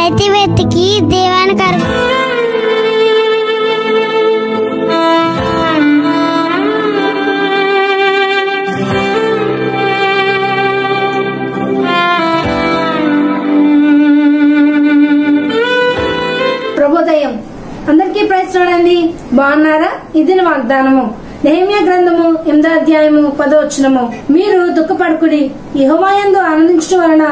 వెతికి వెతికి దేవానికి ప్రభుదయం అందరికీ ప్రైజ్ చూడండి. బాగున్నారా? ఇది వాగ్దానము. నెహెమ్యా గ్రంథము 8వ అధ్యాయము 10వ వచనము. మీరు దుఃఖపడకుడి, యెహోవా యందు ఆనందించడం వలన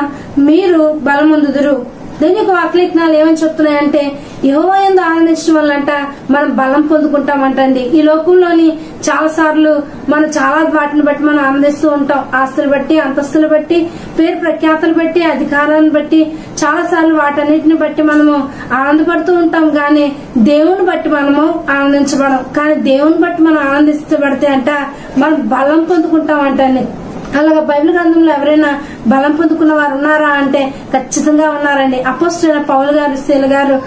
మీరు బలమొందుదురు. దీని యొక్క వాక్యలేఖనాలు ఏమని చెప్తున్నాయంటే, యెహోవా యందు ఆనందించడం వల్లంట మనం బలం పొందుకుంటామంటండి. ఈ లోకంలోని చాలా సార్లు మనం చాలా వాటిని బట్టి మనం ఆనందిస్తూ ఉంటాం. ఆస్తులు బట్టి, అంతస్తులు బట్టి, పేరు ప్రఖ్యాతులు బట్టి, అధికారాన్ని బట్టి, చాలా సార్లు వాటన్నిటిని బట్టి మనము ఆనందపడుతూ ఉంటాం. కానీ దేవుని బట్టి మనము ఆనందించబడం. కానీ దేవుని బట్టి మనం ఆనందించబడితే అంట మనం బలం పొందుకుంటాం అంటండి. అలాగా బైబిల్ గ్రంథంలో ఎవరైనా బలం పొందుకున్న వారు ఉన్నారా అంటే ఖచ్చితంగా ఉన్నారండి. అపోస్తలుడైన పౌలు గారు, శీల గారు,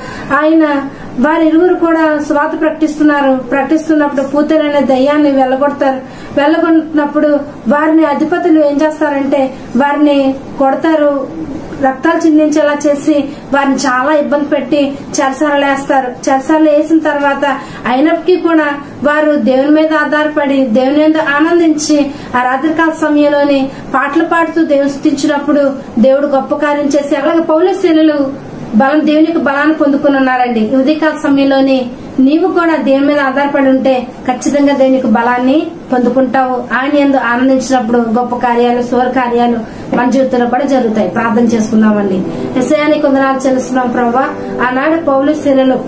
ఆయన వారిరువురు కూడా సువార్త ప్రకటిస్తున్నప్పుడు పూతలైన దయ్యాన్ని వెళ్ళగొట్టినప్పుడు వారిని అధిపతులు ఏం చేస్తారంటే వారిని కొడతారు, రక్తాలు చిందించేలా చేసి వారిని చాలా ఇబ్బంది పెట్టి చెరసాలలో వేస్తారు. చెరసాలలో వేసిన తర్వాత అయినప్పటికీ కూడా వారు దేవుని మీద ఆధారపడి దేవుని మీద ఆనందించి ఆ రాత్రికాల సమయంలోని పాటలు పాడుతూ దేవుని స్తుతించినప్పుడు దేవుడు గొప్ప కార్యం చేసి అలాగే పౌలు శీలలు దేవునికి బలాన్ని పొందుకుని ఉన్నారండి. ఈ ఉదయకాల సమయంలోని నీవు కూడా దేవుని మీద ఆధారపడి ఉంటే ఖచ్చితంగా దేవునికి బలాన్ని పొందుకుంటావు. ఆయన యందు ఆనందించినప్పుడు గొప్ప కార్యాలు, శూర కార్యాలు మన జీవితంలో కూడా జరుగుతాయి. ప్రార్థన చేసుకుందామండి. యేసయ్యానికి వందనాలు చెల్లిస్తున్నాం ప్రభువా. ఆనాడు పౌలు శీలలు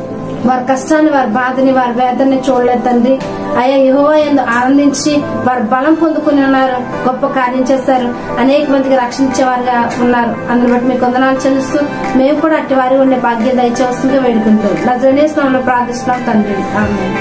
వారి కష్టాన్ని, వారి బాధని, వారి వేదనని చూడలేదు తండ్రి. అయ్యా యెహోవా యందు ఆనందించి వారు బలం పొందుకుని ఉన్నారు, గొప్ప కార్యం చేశారు, అనేక మందికి రక్షించేవారుగా ఉన్నారు. అందుని బట్టి మీకు వందనాలు చెల్లిస్తూ మేము కూడా అట్టి వారి ఉండే భాగ్యం దయచేస్తుందిగా వేడుకుంటాం. నజరేయుని నామములో ప్రార్థిస్తున్నాం తండ్రి. ఆమేన్.